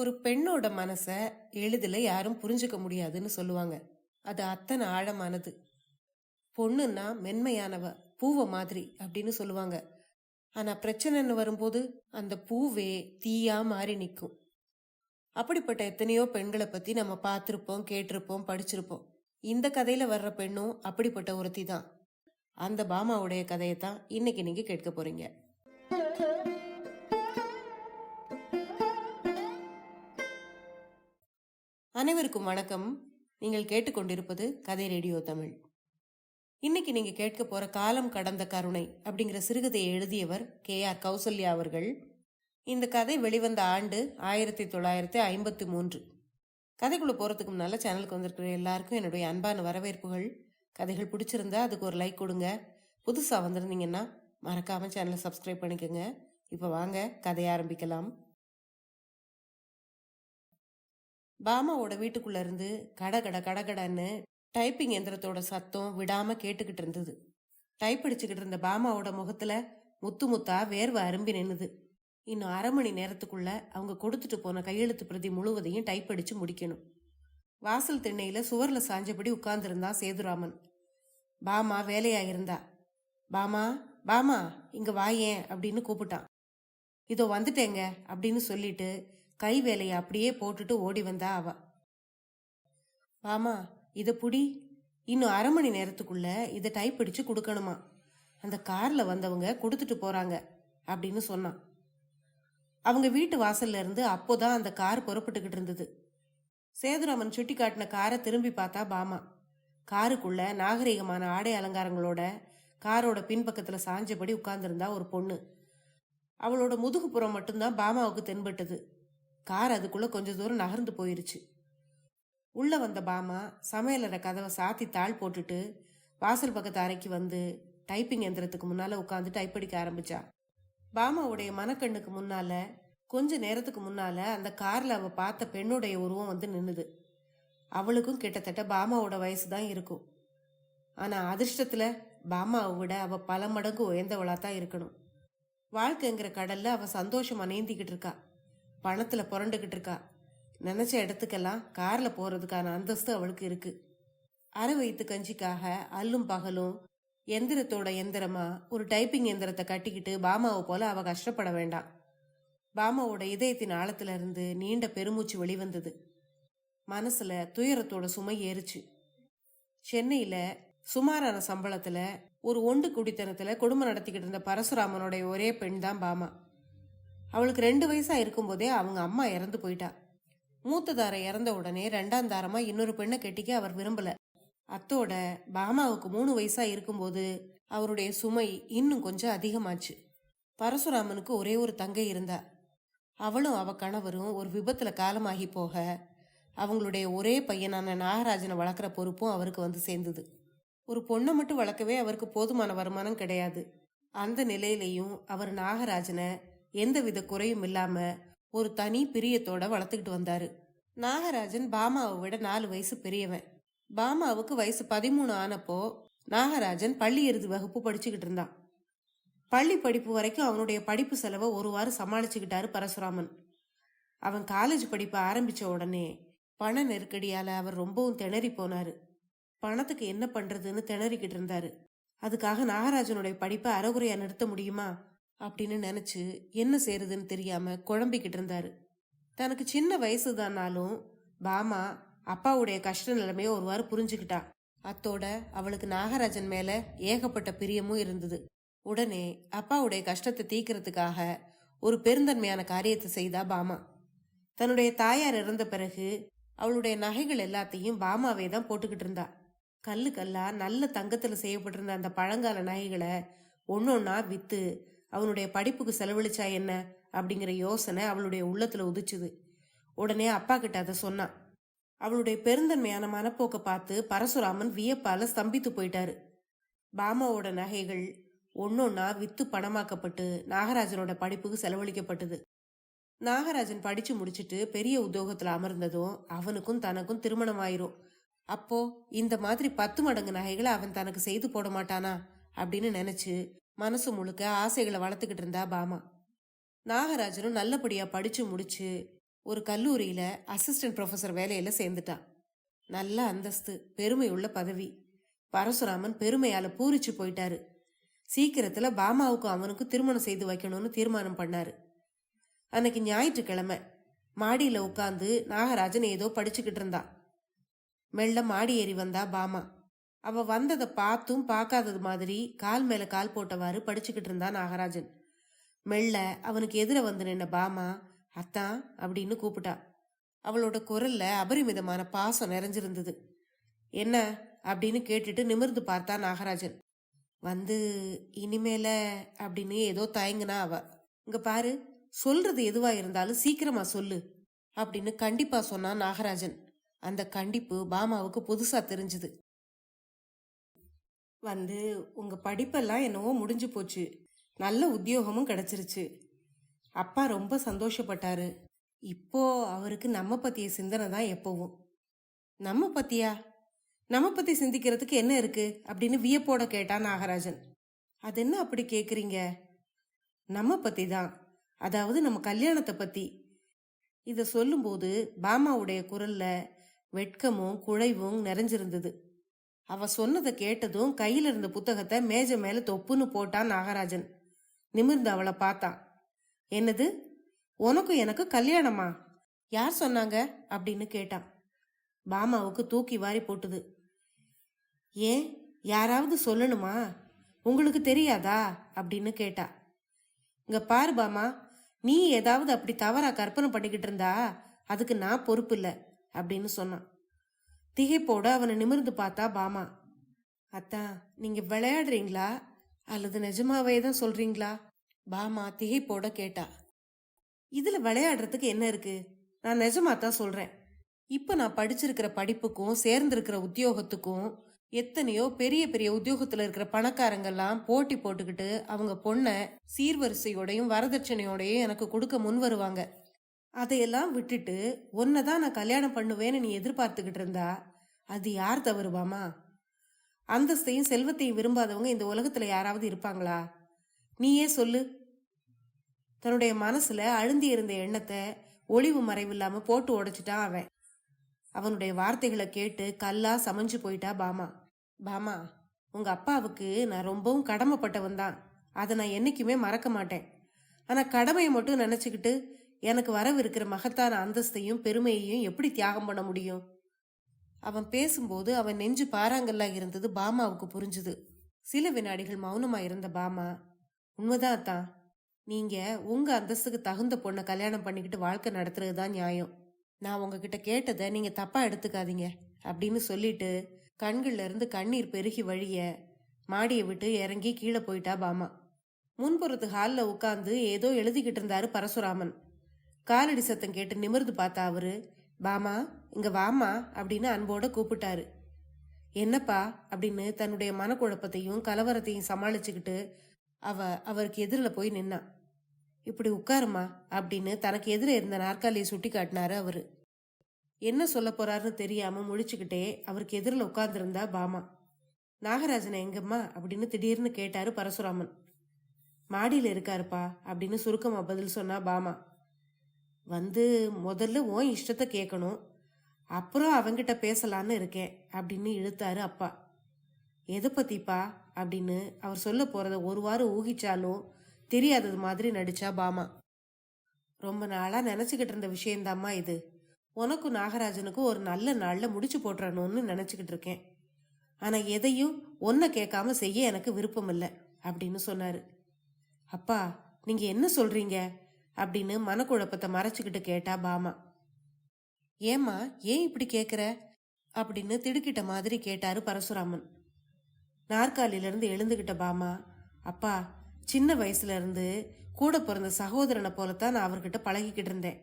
ஒரு பெண்ணோட மனச எளிதில் யாரும் புரிஞ்சுக்க முடியாதுன்னு சொல்லுவாங்க. அது அத்தனை ஆழமானது. பொண்ணுன்னா மென்மையானவ, பூவை மாதிரி அப்படின்னு சொல்லுவாங்க. ஆனா பிரச்சனைன்னு வரும்போது அந்த பூவே தீயா மாறி நிற்கும். அப்படிப்பட்ட எத்தனையோ பெண்களை பத்தி நம்ம பார்த்திருப்போம், கேட்டிருப்போம், படிச்சிருப்போம். இந்த கதையில வர்ற பெண்ணும் அப்படிப்பட்ட ஒருத்தி தான். அந்த பாமாவுடைய கதையை தான் இன்னைக்கு நீங்க கேட்க போறீங்க. அனைவருக்கும் வணக்கம். நீங்கள் கேட்டுக்கொண்டிருப்பது கதை ரேடியோ தமிழ். இன்னைக்கு நீங்க கேட்க போற காலம் கடந்த கருணை அப்படிங்கிற சிறுகதையை எழுதியவர் KR கௌசல்யா அவர்கள். இந்த கதை வெளிவந்த ஆண்டு 1953. கதைக்குள்ள போறதுக்கு முன்னால சேனலுக்கு வந்திருக்கிற எல்லாருக்கும் என்னுடைய அன்பான வரவேற்புகள். கதைகள் பிடிச்சிருந்தா அதுக்கு ஒரு லைக் கொடுங்க. புதுசா வந்திருந்தீங்கன்னா மறக்காம சேனலை சப்ஸ்கிரைப் பண்ணிக்கோங்க. இப்ப வாங்க கதையை ஆரம்பிக்கலாம். பாமாவோட வீட்டுக்குள்ள இருந்து கடகடன்னு டைப்பிங் எந்திரத்தோட சத்தம் விடாம கேட்டுக்கிட்டு இருந்தது. டைப் அடிச்சுக்கிட்டு இருந்த பாமாவோட முகத்துல முத்து முத்தா வேர்வை அரும்பி நின்னுது. இன்னும் அரை மணி நேரத்துக்குள்ள அவங்க கொடுத்துட்டு போன கையெழுத்து பிரதி முழுவதையும் டைப் அடிச்சு முடிக்கணும். வாசல் திண்ணையில சுவர்ல சாஞ்சபடி உட்கார்ந்துருந்தான் சேதுராமன். பாமா வேலையா இருந்தா. பாமா பாமா இங்க வாயேன் அப்படின்னு கூப்பிட்டான். இதோ வந்துட்டேங்க அப்படின்னு சொல்லிட்டு கை வேலையை அப்படியே போட்டுட்டு ஓடி வந்தா அவ. பாமா இத புடி, இன்னும் அரை மணி நேரத்துக்குள்ள இதை டைப் அடிச்சு கொடுக்கணுமா, அந்த கார்ல வந்தவங்க கொடுத்துட்டு போறாங்க அப்படின்னு சொன்னான். அவங்க வீட்டு வாசல்ல இருந்து அப்போதான் அந்த கார் புறப்பட்டுக்கிட்டு இருந்தது. சேதுராமன் சுட்டி காட்டின காரை திரும்பி பார்த்தா பாமா. காருக்குள்ள நாகரிகமான ஆடை அலங்காரங்களோட காரோட பின்பக்கத்துல சாஞ்சபடி உட்கார்ந்துருந்தா ஒரு பொண்ணு. அவளோட முதுகுப்புறம் மட்டும்தான் பாமாவுக்கு தென்பட்டது. கார் அதுக்குள்ள கொஞ்ச தூரம் நகர்ந்து போயிருச்சு. உள்ள வந்த பாமா சமையலற கதவை சாத்தி தாள் போட்டுட்டு வாசல் பக்கத்து அறைக்கு வந்து டைப்பிங் எந்திரத்துக்கு முன்னால உட்காந்து டைப் அடிக்க ஆரம்பிச்சா. பாமாவுடைய மனக்கண்ணுக்கு முன்னால கொஞ்ச நேரத்துக்கு முன்னால அந்த கார்ல அவ பார்த்த பெண்ணுடைய உருவம் வந்து நின்னுது. அவளுக்கும் கிட்டத்தட்ட பாமாவோட வயசுதான் இருக்கும். ஆனா அதிர்ஷ்டத்துல பாமாவை விட அவ பல மடங்கு உயர்ந்தவளா தான் இருக்கணும். வாழ்க்கைங்கிற கடல்ல அவ சந்தோஷமா நீந்திக்கிட்டு இருக்கா, பணத்துல புரண்டுகிட்டு இருக்கா. நினைச்ச இடத்துக்கெல்லாம் கார்ல போறதுக்கான அந்தஸ்து அவளுக்கு இருக்கு. அரை வயிற்று கஞ்சிக்காக அல்லும் பகலும் எந்திரத்தோட எந்திரமா ஒரு டைப்பிங் எந்திரத்தை கட்டிக்கிட்டு பாமாவை போல அவ கஷ்டப்பட வேண்டாம். பாமாவோட இதயத்தின் ஆழத்துல இருந்து நீண்ட பெருமூச்சு வெளிவந்தது. மனசுல துயரத்தோட சுமை ஏறுச்சு. சென்னையில சுமாரான சம்பளத்துல ஒரு ஒண்டு குடித்தனத்துல குடும்பம் நடத்திக்கிட்டு இருந்த பரசுராமனுடைய ஒரே பெண் தான் பாமா. அவளுக்கு 2 வயசா இருக்கும்போதே அவங்க அம்மா இறந்து போயிட்டா. மூத்ததார இறந்த உடனே 2ஆம் தாரமா இன்னொரு பெண்ணை கெட்டிக்க அவர் விரும்பல. அத்தோட பாமாவுக்கு 3 வயசா இருக்கும்போது அவருடைய சுமை இன்னும் கொஞ்சம் அதிகமாச்சு. பரசுராமனுக்கு ஒரே ஒரு தங்கை இருந்தா. அவளும் அவ கணவரும் ஒரு விபத்துல காலமாகி போக அவங்களுடைய ஒரே பையனான நாகராஜனை வளர்க்குற பொறுப்பும் அவருக்கு வந்து சேர்ந்தது. ஒரு பொண்ணை மட்டும் வளர்க்கவே அவருக்கு போதுமான வருமானம் கிடையாது. அந்த நிலையிலையும் அவர் நாகராஜனை எந்தவித குறையும் இல்லாம ஒரு தனி பிரியத்தோட வளர்த்துக்கிட்டு வந்தாரு. நாகராஜன் பாமாவை விட 4 வயசு பெரியவன். பாமாவுக்கு வயசு 13 ஆனப்போ நாகராஜன் பள்ளி இறுதி வகுப்பு படிச்சுக்கிட்டு இருந்தான். பள்ளி படிப்பு வரைக்கும் அவனுடைய படிப்பு செலவை ஒரு வாரம் சமாளிச்சுக்கிட்டாரு பரசுராமன். அவன் காலேஜ் படிப்பை ஆரம்பிச்ச உடனே பண நெருக்கடியால அவர் ரொம்பவும் திணறி போனாரு. பணத்துக்கு என்ன பண்றதுன்னு திணறிக்கிட்டு இருந்தாரு. அதுக்காக நாகராஜனுடைய படிப்பை அறகுறையா நிறுத்த முடியுமா அப்படின்னு நினைச்சு என்ன செய்யறதுன்னு தெரியாம குழம்பிக்கிட்டு இருந்தாரு. தனக்கு சின்ன வயசுதானாலும் பாமா அப்பாவுடைய கஷ்ட நிலைமைய ஒருவாறு புரிஞ்சுக்கிட்டா. அத்தோட அவளுக்கு நாகராஜன் மேல ஏகப்பட்ட பிரியமும் இருந்தது. உடனே அப்பாவுடைய கஷ்டத்தை தீக்கிறதுக்காக ஒரு பெருந்தன்மையான காரியத்தை செய்தா பாமா. தன்னுடைய தாயார் இறந்த பிறகு அவளுடைய நகைகள் எல்லாத்தையும் பாமாவே தான் போட்டுக்கிட்டு இருந்தா. கல்லு கல்லா நல்ல தங்கத்துல செய்யப்பட்டிருந்த அந்த பழங்கால நகைகளை ஒன்னொன்னா வித்து அவனுடைய படிப்புக்கு செலவழிச்சா என்ன அப்படிங்கிற யோசனை அவளுடைய உள்ளத்துல உதிச்சுது. உடனே அப்பா கிட்ட அதை சொன்னான். அவளுடைய பெருந்தன்மையான மனப்போக்க பார்த்து பரசுராமன் வியப்பால ஸ்தம்பித்து போயிட்டாரு. பாமாவோட நகைகள் ஒன்னொன்னா வித்து பணமாக்கப்பட்டு நாகராஜனோட படிப்புக்கு செலவழிக்கப்பட்டது. நாகராஜன் படிச்சு முடிச்சுட்டு பெரிய உத்தியோகத்துல அமர்ந்ததும் அவனுக்கும் தனக்கும் திருமணம் ஆயிரும். அப்போ இந்த மாதிரி 10 மடங்கு நகைகளை அவன் தனக்கு செய்து போட மாட்டானா அப்படின்னு நினைச்சு மனசு முழுக்க ஆசைகளை வளர்த்துக்கிட்டு இருந்தா பாமா. நாகராஜனும் நல்லபடியா படிச்சு முடிச்சு ஒரு கல்லூரியில அசிஸ்டன்ட் ப்ரொஃபசர் வேலையில சேர்ந்துட்டா. நல்ல அந்தஸ்து, பெருமை உள்ள பதவி. பரசுராமன் பெருமையால பூரிச்சு போயிட்டாரு. சீக்கிரத்துல பாமாவுக்கும் அவனுக்கும் திருமணம் செய்து வைக்கணும்னு தீர்மானம் பண்ணாரு. அன்னைக்கு ஞாயிற்றுக்கிழமை மாடியில உட்காந்து நாகராஜன் ஏதோ படிச்சுக்கிட்டு இருந்தா. மெல்ல மாடி ஏறி வந்தா பாமா. அவ வந்ததை பார்த்தும் பார்க்காதது மாதிரி கால் மேல கால் போட்டவாறு படிச்சுக்கிட்டு இருந்தா நாகராஜன். மெல்ல அவனுக்கு எதிர வந்து நின்ன பாமா அத்தான் அப்படின்னு கூப்பிட்டா. அவளோட குரல்ல அபரிமிதமான பாசம் நிறைஞ்சிருந்தது. என்ன அப்படின்னு கேட்டுட்டு நிமிர்ந்து பார்த்தா நாகராஜன். வந்து இனிமேல அப்படின்னு ஏதோ தயங்குனா அவ. இங்க பாரு, சொல்றது எதுவா இருந்தாலும் சீக்கிரமா சொல்லு அப்படின்னு கண்டிப்பா சொன்னா நாகராஜன். அந்த கண்டிப்பு பாமாவுக்கு புதுசா தெரிஞ்சுது. வந்து உங்க படிப்பெல்லாம் என்னவோ முடிஞ்சு போச்சு, நல்ல உத்தியோகமும் கிடைச்சிருச்சு. அப்பா ரொம்ப சந்தோஷப்பட்டாரு. இப்போ அவருக்கு நம்ம பத்திய சிந்தனை தான் எப்பவும். நம்ம பத்தியா? நம்ம பத்தி சிந்திக்கிறதுக்கு என்ன இருக்கு அப்படின்னு வியப்போட கேட்டான் நாகராஜன். அது என்ன அப்படி கேக்குறீங்க? நம்ம பத்தி தான், அதாவது நம்ம கல்யாணத்தை பத்தி. இத சொல்லும்போது பாமாவுடைய குரல்ல வெட்கமும் குழைவும் நிறைஞ்சிருந்தது. அவ சொன்னதை கேட்டதும் கையில இருந்த புத்தகத்தை மேஜை மேல தொப்புன்னு போட்டான் நாகராஜன். நிமிர்ந்து அவளை பார்த்தான். என்னது, உனக்கும் எனக்கு கல்யாணமா? யார் சொன்னாங்க அப்படின்னு கேட்டான். பாமாவுக்கு தூக்கி வாரி போட்டுது. ஏன், யாராவது சொல்லணுமா? உங்களுக்கு தெரியாதா அப்படின்னு கேட்டா. இங்க பாரு பாமா, நீ ஏதாவது அப்படி தவறா கற்பனை பண்ணிக்கிட்டு இருந்தா அதுக்கு நான் பொறுப்பு இல்லை அப்படின்னு சொன்னான். திகைப்போட அவனை நிமிர்ந்து பார்த்தா பாமா. அத்தா, நீங்க விளையாடுறீங்களா அல்லது நிஜமாவே தான் சொல்றீங்களா? பாமா திகைப்போட கேட்டா. இதுல விளையாடுறதுக்கு என்ன இருக்கு? நான் நிஜமா தான் சொல்றேன். இப்ப நான் படிச்சிருக்கிற படிப்புக்கும் சேர்ந்திருக்கிற உத்தியோகத்துக்கும் எத்தனையோ பெரிய பெரிய உத்தியோகத்துல இருக்கிற பணக்காரங்கெல்லாம் போட்டி போட்டுக்கிட்டு அவங்க பொண்ணை சீர்வரிசையோடையும் வரதட்சணையோடையும் எனக்கு கொடுக்க முன் வருவாங்க. அதையெல்லாம் விட்டுட்டு உன்னதான் நான் கல்யாணம் பண்ணுவேன்னு நீ எதிர்பார்த்துக்கிட்டு இருந்தா அது யார் தவறுவாமா? அந்தஸ்தையும் செல்வத்தையும் விரும்பாதவங்க இந்த உலகத்துல யாராவது இருப்பாங்களா? நீயே சொல்லு. தன்னுடைய மனசுல அழுந்தி இருந்த எண்ணத்தை ஒளிவு மறைவில்லாம போட்டு உடைச்சிட்டான் அவன். அவனுடைய வார்த்தைகளை கேட்டு கல்லா சமைஞ்சு போயிட்டா பாமா. பாமா, உங்க அப்பாவுக்கு நான் ரொம்பவும் கடமைப்பட்டவன் தான், அதை நான் என்னைக்குமே மறக்க மாட்டேன். ஆனா கடமையை மட்டும் நினைச்சுக்கிட்டு எனக்கு வரவிருக்கிற மகத்தான அந்தஸ்தையும் பெருமையையும் எப்படி தியாகம் பண்ண முடியும்? அவன் பேசும்போது அவன் நெஞ்சு பாறாங்கல்லா இருந்தது பாமாவுக்கு புரிஞ்சுது. சில வினாடிகள் மௌனமா இருந்த பாமா, உண்மைதான் தான், நீங்க உங்க அந்தஸ்துக்கு தகுந்த பொண்ணை கல்யாணம் பண்ணிக்கிட்டு வாழ்க்கை நடத்துறதுதான் நியாயம். நான் உங்ககிட்ட கேட்டதை நீங்க தப்பா எடுத்துக்காதீங்க அப்படின்னு சொல்லிட்டு கண்கள்ல இருந்து கண்ணீர் பெருகி வழிய மாடியை விட்டு இறங்கி கீழே போயிட்டா பாமா. முன்புறத்து ஹாலில் உட்காந்து ஏதோ எழுதிக்கிட்டு இருந்தாரு பரசுராமன். காலடி சத்தம் கேட்டு நிமிர்ந்து பார்த்தா அவரு. பாமா, இங்க வாமா அப்படின்னு அன்போட கூப்பிட்டாரு. என்னப்பா அப்படின்னு தன்னுடைய மனக்குழப்பத்தையும் கலவரத்தையும் சமாளிச்சுக்கிட்டு அவருக்கு எதிரில் போய் நின்னா. இப்படி உட்காருமா அப்படின்னு தனக்கு எதிர இருந்த நாற்காலியை சுட்டி காட்டினாரு அவரு. என்ன சொல்ல போறாருன்னு தெரியாம முழிச்சுக்கிட்டே அவருக்கு எதிரில் உட்கார்ந்துருந்தா பாமா. நாகராஜனை எங்கம்மா அப்படின்னு திடீர்னு கேட்டாரு பரசுராமன். மாடியில இருக்காருப்பா அப்படின்னு சுருக்கமா பதில் சொன்னா பாமா. வந்து முதல்ல உன் இஷ்டத்தை கேட்கணும், அப்புறம் அவங்கிட்ட பேசலான்னு இருக்கேன் அப்படின்னு இழுத்தாரு அப்பா. எதை பத்திப்பா அப்படின்னு அவர் சொல்ல போறத ஒரு வாரம் ஊகிச்சாலும் தெரியாதது மாதிரி நடிச்சா பாமா. ரொம்ப நாளா நினைச்சுக்கிட்டு இருந்த விஷயந்தாம்மா இது. உனக்கும் நாகராஜனுக்கும் ஒரு நல்ல நாள்ல முடிச்சு போட்டுறணும்னு நினைச்சுக்கிட்டு இருக்கேன். ஆனா எதையும் ஒன்ன கேட்காம செய்ய எனக்கு விருப்பம் இல்லை அப்படின்னு சொன்னாரு. அப்பா, நீங்க என்ன சொல்றீங்க அப்படின்னு மனக்குழப்பத்தை மறைச்சுக்கிட்டு கேட்டா பாமா. ஏமா, ஏன் இப்படி கேக்குற அப்படின்னு திடுக்கிட்ட மாதிரி கேட்டாரு பரசுராமன். நாற்காலில இருந்து எழுந்துகிட்ட பாமா. அப்பா, சின்ன வயசுல இருந்து கூட பிறந்த சகோதரனை போலத்தான் நான் அவர்கிட்ட பழகிக்கிட்டு இருந்தேன்.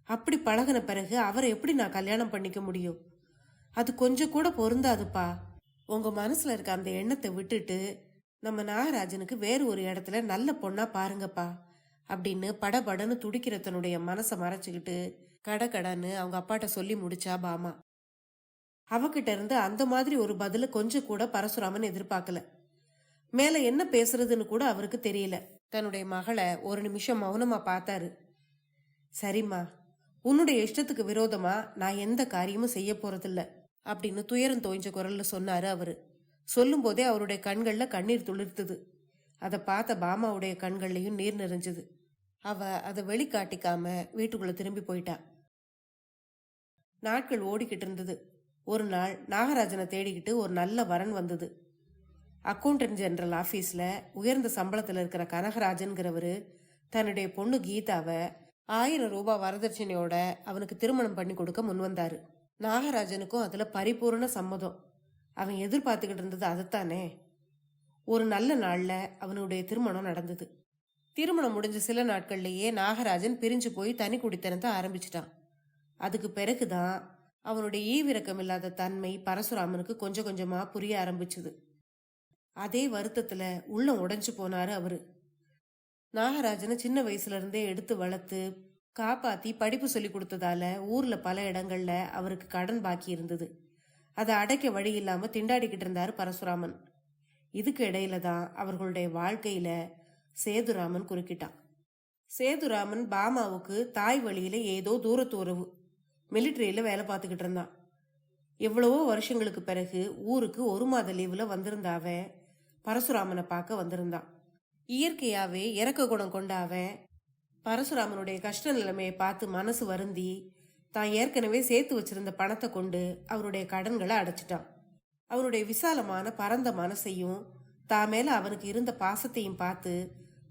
அப்படி பழகின பிறகு அவரை எப்படி நான் கல்யாணம் பண்ணிக்க முடியும்? அது கொஞ்சம் கூட பொருந்தாதுப்பா. உங்க மனசுல இருக்க அந்த எண்ணத்தை விட்டுட்டு நம்ம நாகராஜனுக்கு வேறு ஒரு இடத்துல நல்ல பொண்ணா பாருங்கப்பா அப்படின்னு படபடன்னு துடிக்கிற தன்னுடைய மனசை மறைச்சுக்கிட்டு கடன்னு அவங்க அப்பாட்ட சொல்லி முடிச்சா பாமா. அவகிட்ட இருந்து அந்த மாதிரி ஒரு பதில கொஞ்சம் கூட பரசுராமன் எதிர்பார்க்கல. மேல என்ன பேசுறதுன்னு கூட அவருக்கு தெரியல. தன்னுடைய மகளை ஒரு நிமிஷம் மௌனமா பார்த்தாரு. சரிம்மா, உன்னுடைய இஷ்டத்துக்கு விரோதமா நான் எந்த காரியமும் செய்ய போறதில்ல அப்படின்னு துயரம் தோய்ஞ்ச குரல்ல சொன்னாரு அவரு. சொல்லும் போதே அவருடைய கண்கள்ல கண்ணீர் துளிர்த்தது. அதை பார்த்த பாமாவுடைய கண்கள்லயும் நீர் நிறைஞ்சது. அவ அதை வெளிக்காட்டிக்காம வீட்டுக்குள்ள திரும்பி போயிட்டா. நாட்கள் ஓடிக்கிட்டு இருந்தது. ஒரு நாள் நாகராஜனை தேடிக்கிட்டு ஒரு நல்ல வரன் வந்தது. அக்கௌண்டன்ட் ஜெனரல் ஆபீஸ்ல உயர்ந்த சம்பளத்துல இருக்கிற கனகராஜன்கிறவரு தன்னுடைய பொண்ணு கீதாவை 1000 ரூபாய் வரதட்சணையோட அவனுக்கு திருமணம் பண்ணி கொடுக்க முன்வந்தாரு. நாகராஜனுக்கும் அதுல பரிபூர்ண சம்மதம். அவன் எதிர்பார்த்துக்கிட்டு இருந்தது அதைத்தானே. ஒரு நல்ல நாள்ல அவனுடைய திருமணம் நடந்தது. திருமணம் முடிஞ்ச சில நாட்கள்லயே நாகராஜன் பிரிஞ்சு போய் தனி குடித்தனத்தை ஆரம்பிச்சிட்டான். அதுக்கு பிறகுதான் அவனுடைய ஈவிரக்கம் இல்லாத தன்மை பரசுராமனுக்கு கொஞ்சம் கொஞ்சமா புரிய ஆரம்பிச்சுது. அதே வருத்தத்துல உள்ளம் உடைஞ்சு போனாரு அவரு. நாகராஜனை சின்ன வயசுல இருந்தே எடுத்து வளர்த்து காப்பாத்தி படிப்பு சொல்லி கொடுத்ததால ஊர்ல பல இடங்கள்ல அவருக்கு கடன் பாக்கி இருந்தது. அதை அடைக்க வழி இல்லாம திண்டாடிக்கிட்டு இருந்தாரு பரசுராமன். இதுக்கு இடையில தான் அவர்களுடைய வாழ்க்கையில சேதுராமன் குறுக்கிட்டான். சேதுராமன் பாமாவுக்கு தாய் வழியில ஏதோ தூரத்து உறவு. மிலிட்டரியில வேலை பார்த்துக்கிட்டு இருந்தான். எவ்வளவோ வருஷங்களுக்கு பிறகு ஊருக்கு 1 மாத லீவுல வந்திருந்தாவன் பரசுராமனை பார்க்க வந்திருந்தான். இயற்கையாவே இறக்க குணம் கொண்ட அவன் பரசுராமனுடைய கஷ்ட நிலைமையை பார்த்து மனசு வருந்தி தான் ஏற்கனவே சேர்த்து வச்சிருந்த பணத்தை கொண்டு அவருடைய கடன்களை அடைச்சிட்டான். அவருடைய விசாலமான பரந்த மனசையும் தான் மேல அவனுக்கு இருந்த பாசத்தையும் பார்த்து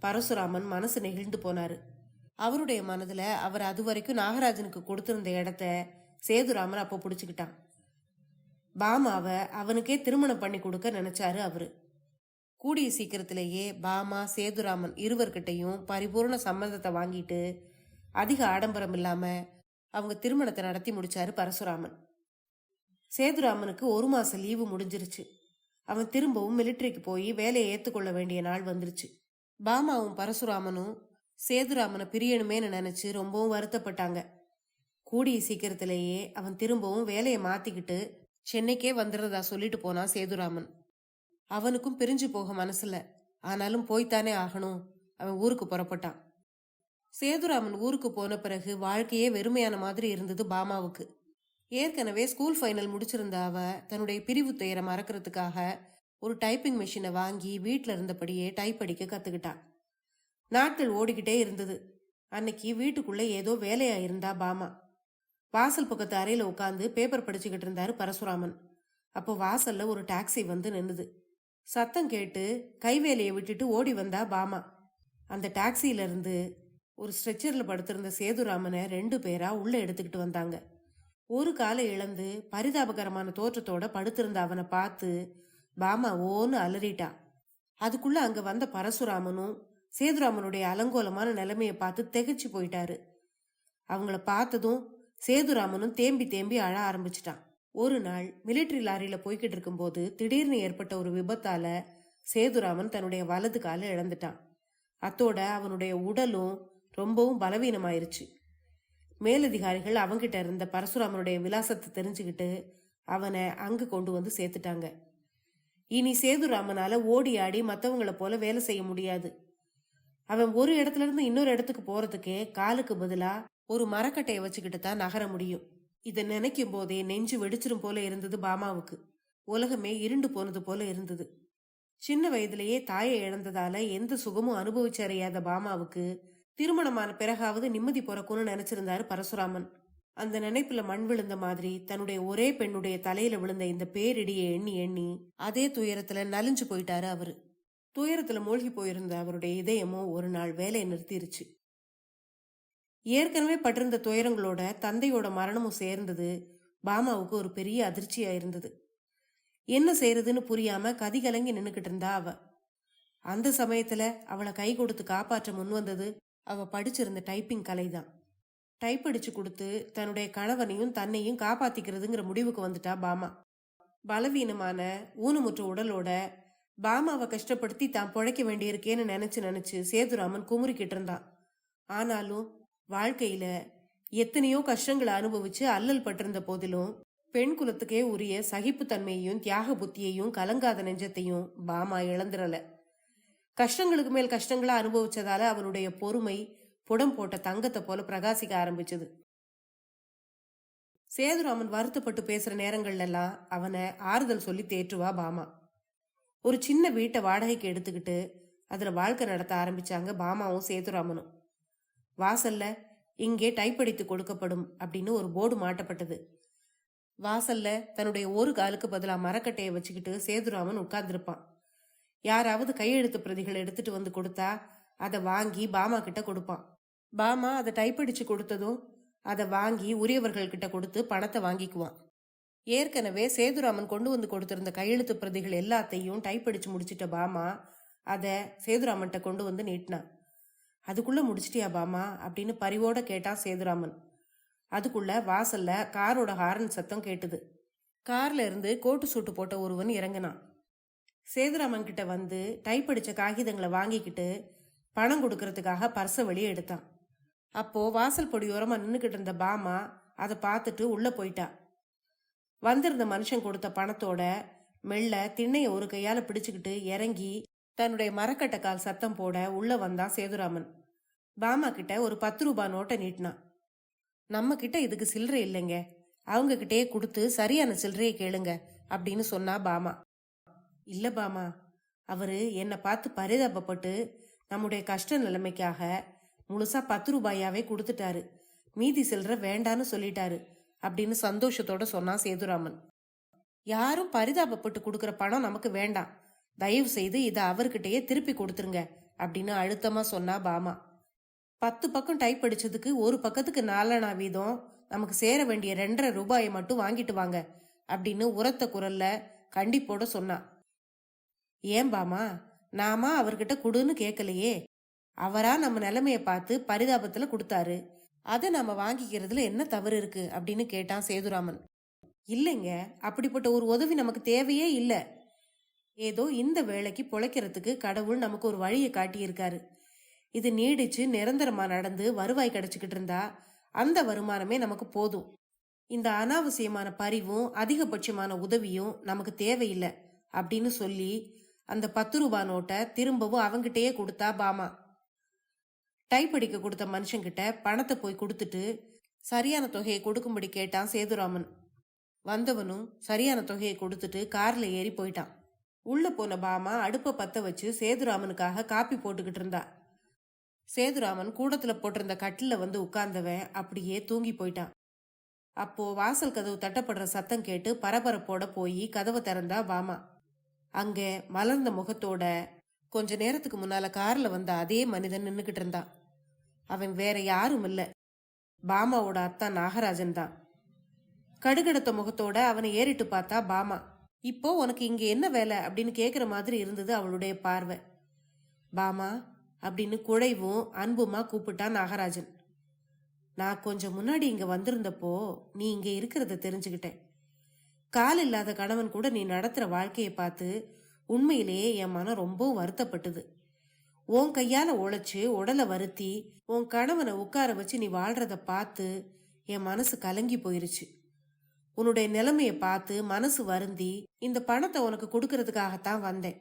பரசுராமன் மனசு நெகிழ்ந்து போனாரு. அவருடைய மனதுல அவர் அது வரைக்கும் நாகராஜனுக்கு கொடுத்திருந்த இடத்த சேதுராமன் அப்போ பிடிச்சுக்கிட்டான். பாமாவை அவனுக்கே திருமணம் பண்ணி கொடுக்க நினைச்சாரு அவரு. கூடிய சீக்கிரத்திலேயே பாமா சேதுராமன் இருவர்கிட்டையும் பரிபூர்ண சம்மதத்தை வாங்கிட்டு அதிக ஆடம்பரம் இல்லாம அவங்க திருமணத்தை நடத்தி முடிச்சாரு பரசுராமன். சேதுராமனுக்கு 1 மாசம் லீவு முடிஞ்சிருச்சு. அவன் திரும்பவும் மிலிட்டரிக்கு போய் வேலையை ஏத்துக்கொள்ள வேண்டிய நாள் வந்துருச்சு. பாமாவும் பரசுராமனும் சேதுராமனை பிரியணுமேனு நினைச்சு ரொம்பவும் வருத்தப்பட்டாங்க. கூடிய சீக்கிரத்திலேயே அவன் திரும்பவும் வேலையை மாத்திக்கிட்டு சென்னைக்கே வந்துடுறதா சொல்லிட்டு போனான் சேதுராமன். அவனுக்கும் பிரிஞ்சு போக மனசுல, ஆனாலும் போய்த்தானே ஆகணும். அவன் ஊருக்கு புறப்பட்டான். சேதுராமன் ஊருக்கு போன பிறகு வாழ்க்கையே வெறுமையான மாதிரி இருந்தது பாமாவுக்கு. ஏற்கனவே ஸ்கூல் ஃபைனல் முடிச்சிருந்த அவ தன்னுடைய பிரிவு துயரை மறக்கிறதுக்காக ஒரு டைப்பிங் மிஷினை வாங்கி வீட்டில் இருந்தபடியே டைப் அடிக்க கத்துக்கிட்டான். நாட்கள் ஓடிக்கிட்டே இருந்தது. அன்னைக்கு வீட்டுக்குள்ள ஏதோ வேலையா இருந்தா பாமா. வாசல் பக்கத்து அறையில உட்காந்து பேப்பர் படிச்சுக்கிட்டு இருந்தாரு பரசுராமன். அப்போ வாசல்ல ஒரு டாக்ஸி வந்து நின்னுது. சத்தம் கேட்டு கைவேலையை விட்டுட்டு ஓடி வந்தா பாமா. அந்த டாக்ஸியில இருந்து ஒரு ஸ்ட்ரெச்சர்ல படுத்திருந்த சேதுராமனை 2 பேரா உள்ள எடுத்துக்கிட்டு வந்தாங்க. ஒரு காலை இழந்து பரிதாபகரமான தோற்றத்தோட படுத்திருந்த அவனை பார்த்து பாமா ஓன்னு அலறிட்டா. அதுக்குள்ள அங்க வந்த பரசுராமனும் சேதுராமனுடைய அலங்கோலமான நிலைமையை பார்த்து திகைச்சு போயிட்டாரு. அவங்கள பார்த்ததும் சேதுராமனும் தேம்பி தேம்பி அழ ஆரம்பிச்சிட்டான். ஒரு நாள் மிலிட்டரி லாரியில போய்கிட்டு இருக்கும்போது திடீர்னு ஏற்பட்ட ஒரு விபத்தால சேதுராமன் தன்னுடைய வலது காலை இழந்துட்டான். அத்தோட அவனுடைய உடலும் ரொம்பவும் பலவீனமாயிருச்சு. மேலதிகாரிகள் அவங்கிட்ட இருந்த பரசுராமனுடைய விலாசத்தை தெரிஞ்சுக்கிட்டு அவனை அங்கு கொண்டு வந்து சேர்த்துட்டாங்க. இனி சேதுராமனால ஓடி ஆடி மற்றவங்களை போல வேலை செய்ய முடியாது. அவன் ஒரு இடத்துல இருந்து இன்னொரு இடத்துக்கு போறதுக்கே காலுக்கு பதிலா ஒரு மரக்கட்டையை வச்சுக்கிட்டு தான் நகர முடியும். இதை நினைக்கும் போதே நெஞ்சு வெடிச்சிரும் போல இருந்தது பாமாவுக்கு. உலகமே இருண்டு போனது போல இருந்தது. சின்ன வயதிலேயே தாயை இழந்ததால எந்த சுகமும் அனுபவிச்சறியாத பாமாவுக்கு திருமணமான பிறகாவது நிம்மதி பிறக்கும்னு நினைச்சிருந்தாரு பரசுராமன். அந்த நினைப்புல மண் விழுந்த மாதிரி தன்னுடைய ஒரே பெண்ணுடைய தலையில விழுந்த இந்த பேரிடியை எண்ணி எண்ணி அதே துயரத்துல நலிஞ்சு போயிட்டாரு அவரு. துயரத்துல மூழ்கி போயிருந்த அவருடைய இதயமோ ஒரு நாள் வேலையை நிறுத்திருச்சு. ஏற்கனவே பட்டிருந்த துயரங்களோட தந்தையோட மரணமும் சேர்ந்தது பாமாவுக்கு ஒரு பெரிய அதிர்ச்சியா இருந்தது. என்ன செய்யறதுன்னு புரியாம கதிகலங்கி நின்னுக்கிட்டு இருந்தா அவ. அந்த சமயத்துல அவளை கை கொடுத்து காப்பாற்ற முன் வந்தது அவ படிச்சிருந்த டைப்பிங் கலைதான். டைப் அடிச்சு கொடுத்து தன்னுடைய கணவனையும் தன்னையும் காப்பாத்திக்கிறதுங்கிற முடிவுக்கு வந்துட்டா பாமா. பலவீனமான ஊனமுற்ற உடலோட பாமாவை கஷ்டப்படுத்தி தான் பொழைக்க வேண்டியிருக்கேன்னு நினைச்சு சேதுராமன் குமுறிக்கிட்டு இருந்தான். ஆனாலும் வாழ்க்கையில எத்தனையோ கஷ்டங்களை அனுபவிச்சு அல்லல் பட்டிருந்த போதிலும் பெண் குலத்துக்கே உரிய சகிப்புத்தன்மையையும் தியாக புத்தியையும் கலங்காத நெஞ்சத்தையும் பாமா இழந்துடல. கஷ்டங்களுக்கு மேல் கஷ்டங்களா அனுபவிச்சதால அவனுடைய பொறுமை புடம் போட்ட தங்கத்தை போல பிரகாசிக்க ஆரம்பிச்சது. சேதுராமன் வருத்தப்பட்டு பேசுற நேரங்கள்ல எல்லாம் அவனை ஆறுதல் சொல்லி தேற்றுவா பாமா. ஒரு சின்ன வீட்டை வாடகைக்கு எடுத்துக்கிட்டு அதுல வாழ்க்கை நடத்த ஆரம்பிச்சாங்க பாமாவும் சேதுராமனும். வாசல்ல இங்கே டைப்படித்து கொடுக்கப்படும் அப்படின்னு ஒரு போர்டு மாட்டப்பட்டது. வாசல்ல தன்னுடைய ஒரு காலுக்கு பதிலா மரக்கட்டையை வச்சுக்கிட்டு சேதுராமன் உட்கார்ந்துருப்பான். யாராவது கையெழுத்து பிரதிகள் எடுத்துட்டு வந்து கொடுத்தா அதை வாங்கி பாமா கிட்ட கொடுப்பான். பாமா அதை டைப்படிச்சு கொடுத்ததும் அதை வாங்கி உரியவர்கள் கிட்ட கொடுத்து பணத்தை வாங்கிக்குவான். ஏற்கனவே சேதுராமன் கொண்டு வந்து கொடுத்திருந்த கையெழுத்து பிரதிகள் எல்லாத்தையும் டைப்படிச்சு முடிச்சிட்ட பாமா அதை சேதுராமன்கிட்ட கொண்டு வந்து நீட்டினான். அதுக்குள்ள முடிச்சிட்டியா பாமா அப்படின்னு பரிவோட கேட்டான் சேதுராமன். அதுக்குள்ள வாசல்ல காரோட ஹாரன் சத்தம் கேட்டுது. கார்ல இருந்து கோட்டு சூட்டு போட்ட ஒருவன் இறங்கினான். சேதுராமன் கிட்ட வந்து டைப்படிச்ச காகிதங்களை வாங்கிக்கிட்டு பணம் கொடுக்கறதுக்காக பர்ஸை வெளியே எடுத்தான். அப்போ வாசல் பொடியோரமா நின்றுகிட்டு இருந்த பாமா அதை பார்த்துட்டு உள்ள போயிட்டா. வந்திருந்த மனுஷன் கொடுத்த பணத்தோட மெல்ல திண்ணைய ஒரு கையால பிடிச்சுக்கிட்டு இறங்கி தன்னுடைய மரக்கட்டை கால் சத்தம் போட உள்ள வந்தான் சேதுராமன். பாமா கிட்ட ஒரு 10 ரூபாய் நோட்டை நீட்டினான். நம்ம கிட்ட இதுக்கு சில்லறை இல்லைங்க, அவங்க கிட்டே கொடுத்து சரியான சில்லறையை கேளுங்க அப்படின்னு சொன்னா பாமா. இல்ல பாமா, அவரு என்னை பார்த்து பரிதாபப்பட்டு நம்முடைய கஷ்ட நிலைமைக்காக முழுசா 10 ரூபாயாவே கொடுத்துட்டாரு, மீதி சில்லற வேண்டான்னு சொல்லிட்டாரு அப்படின்னு சந்தோஷத்தோட சொன்னான் சேதுராமன். யாரும் பரிதாபப்பட்டு கொடுக்கற பணம் நமக்கு வேண்டாம், தயவு செய்து இதை அவர்கிட்டயே திருப்பி கொடுத்துருங்க அப்படின்னு அழுத்தமா சொன்னா பாமா. 10 பக்கம் டைப் அடிச்சதுக்கு ஒரு பக்கத்துக்கு 4 வீதம் நமக்கு சேர வேண்டிய 2.5 ரூபாயை மட்டும் வாங்கிட்டு வாங்க அப்படின்னு உரத்த குரல்ல கண்டிப்போட சொன்னா. ஏன் பாமா, நாம அவர்கிட்ட கொடுன்னு கேட்கலையே, அவரா நம்ம நிலைமைய பார்த்து பரிதாபத்துல கொடுத்தாரு, அதை நம்ம வாங்கிக்கிறதுல என்ன தவறு இருக்கு அப்படின்னு கேட்டான் சேதுராமன். இல்லைங்க, அப்படிப்பட்ட ஒரு உதவி நமக்கு தேவையே இல்லை. ஏதோ இந்த வேலைக்கு பொழைக்கிறதுக்கு கடவுள் நமக்கு ஒரு வழியை காட்டியிருக்காரு. இது நீடிச்சு நிரந்தரமா நடந்து வருவாய் கிடைச்சிக்கிட்டு இருந்தா அந்த வருமானமே நமக்கு போதும். இந்த அனாவசியமான பரிவும் அதிகபட்சமான உதவியும் நமக்கு தேவையில்லை அப்படின்னு சொல்லி அந்த 10 ரூபாய் நோட்டை திரும்பவும் அவங்கிட்டயே கொடுத்தா பாமா. டைப் அடிக்க கொடுத்த மனுஷங்கிட்ட பணத்தை போய் கொடுத்துட்டு சரியான தொகையை கொடுக்கும்படி கேட்டான் சேதுராமன். வந்தவனும் சரியான தொகையை கொடுத்துட்டு கார்ல ஏறி போயிட்டான். உள்ள போன பாமா அடுப்பை பத்த வச்சு சேதுராமனுக்காக காப்பி போட்டுக்கிட்டு இருந்தா. சேதுராமன் கூடத்துல போட்டிருந்த கட்டில வந்து உட்கார்ந்தவன் அப்படியே தூங்கி போயிட்டான். அப்போ வாசல் கதவு தட்டப்படுற சத்தம் கேட்டு பரபரப்போட போய் கதவை திறந்தா பாமா. அங்க மலர்ந்த முகத்தோட கொஞ்ச நேரத்துக்கு முன்னால கார்ல வந்த அதே மனிதன் நின்னுகிட்டு இருந்தான். அவன் வேற யாரும் இல்ல, பாமாவோட அத்தான் நாகராஜன் தான். கடுகடுத்த முகத்தோட அவனை ஏறிட்டு பார்த்தா பாமா. இப்போ உனக்கு இங்க என்ன வேலை அப்படின்னு கேக்குற மாதிரி இருந்தது அவளுடைய பார்வை. பாமா அப்படின்னு குழைவும் அன்புமா கூப்பிட்டான் நாகராஜன். நான் கொஞ்சம் முன்னாடி இங்க வந்திருந்தப்போ நீ இங்க இருக்கிறத தெரிஞ்சுக்கிட்டேன். கால் இல்லாத கணவன் கூட நீ நடத்துற வாழ்க்கையை பார்த்து உண்மையிலேயே என் மனம் ரொம்பவும் வருத்தப்பட்டது. உன் கையால உழைச்சு உடலை வருத்தி உன் கணவனை உட்கார வச்சு நீ வாழ்றத பார்த்து என் மனசு கலங்கி போயிருச்சு. உன்னுடைய நிலைமைய பார்த்து மனசு வருந்தி இந்த பணத்தை உனக்கு கொடுக்கறதுக்காகத்தான் வந்தேன்.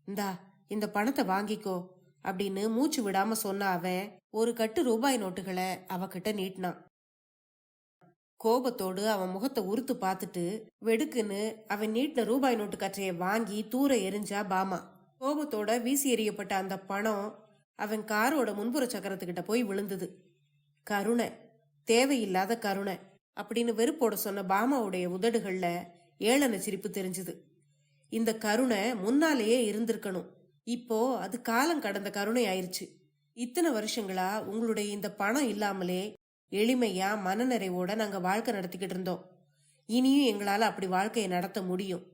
இந்தா இந்த பணத்தை வாங்கிக்கோ அப்படின்னு மூச்சு விடாம சொன்ன அவன் ஒரு கட்டு ரூபாய் நோட்டுகளை அவகிட்ட நீட்டினான். கோபத்தோடு அவன் முகத்தை உறுத்து பார்த்துட்டு வெடுக்குன்னு அவன் நீட்டின ரூபாய் நோட்டு கற்றைய வாங்கி தூர எரிஞ்சா பாமா. கோபத்தோட வீசி எறியப்பட்ட அந்த பணம் அவன் காரோட முன்புற சக்கரத்துக்கிட்ட போய் விழுந்தது. கருணை, தேவையில்லாத கருணை அப்படின்னு வெறுப்போட சொன்ன பாமாவுடைய உதடுகள்ல ஏளன சிரிப்பு தெரிஞ்சுது. இந்த கருணை முன்னாலேயே இருந்திருக்கணும், இப்போ அது காலம் கடந்த கருணை ஆயிருச்சு. இத்தனை வருஷங்களா உங்களுடைய இந்த பணம் இல்லாமலே எளிமையா மனநிறைவோட நாங்க வாழ்க்கை நடத்திக்கிட்டு இருந்தோம். இனியும் எங்களால அப்படி வாழ்க்கையை நடத்த முடியும்.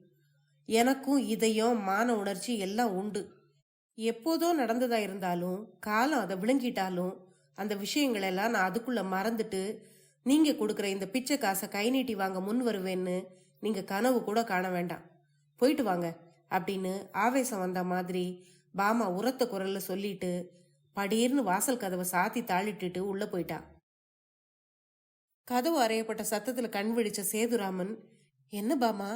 எனக்கும் இதயம் மான உணர்ச்சி எல்லாம் உண்டு. எப்போதோ நடந்ததா இருந்தாலும் காலம் அதை விழுங்கிட்டாலும் அந்த விஷயங்களெல்லாம் நான் அதுக்குள்ள மறந்துட்டு நீங்க கொடுக்குற இந்த பிச்சை காசை கை நீட்டி வாங்க முன் வருவேன்னு நீங்க கனவு கூட காண வேண்டாம். போயிட்டு வாங்க அப்படின்னு ஆவேசம் வந்த மாதிரி பாமா உரத்த குரல்ல சொல்லிட்டு படீர்னு வாசல் கதவை சாத்தி தாளிட்டுட்டு உள்ள போயிட்டா. கதவு அறையப்பட்ட சத்தத்துல கண் விழிச்ச சேதுராமன், என்ன பாமா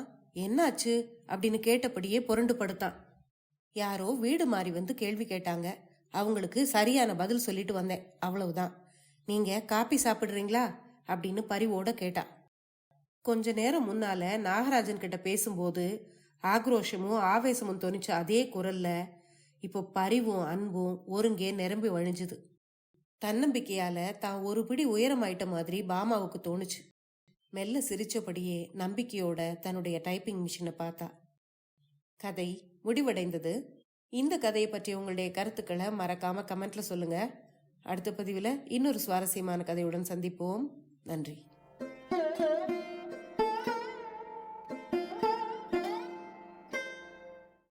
என்னாச்சு அப்படின்னு கேட்டபடியே புரண்டு படுத்தான். யாரோ வீடு மாறி வந்து கேள்வி கேட்டாங்க, அவங்களுக்கு சரியான பதில் சொல்லிட்டு வந்தேன், அவ்வளவுதான். நீங்க காப்பி சாப்பிடுறீங்களா அப்படின்னு பரிவோட கேட்டா. கொஞ்ச நேரம் முன்னால நாகராஜன் கிட்ட பேசும்போது ஆக்ரோஷமும் ஆவேசமும் தோணிச்ச அதே குரல்ல இப்போ பரிவும் அன்பும் ஒருங்கே நிரம்பி வழிஞ்சுது. தன்னம்பிக்கையால தான் ஒரு பிடி உயரமாயிட்ட மாதிரி பாமாவுக்கு தோணுச்சு. மெல்ல சிரிச்சபடியே நம்பிக்கையோட தன்னுடைய டைப்பிங் மிஷினை பார்த்தா. கதை முடிவடைந்தது. இந்த கதையை பற்றி உங்களுடைய கருத்துக்களை மறக்காம கமெண்ட்ல சொல்லுங்க. அடுத்த பதிவில் இன்னொரு சுவாரஸ்யமான கதையுடன் சந்திப்போம். நன்றி.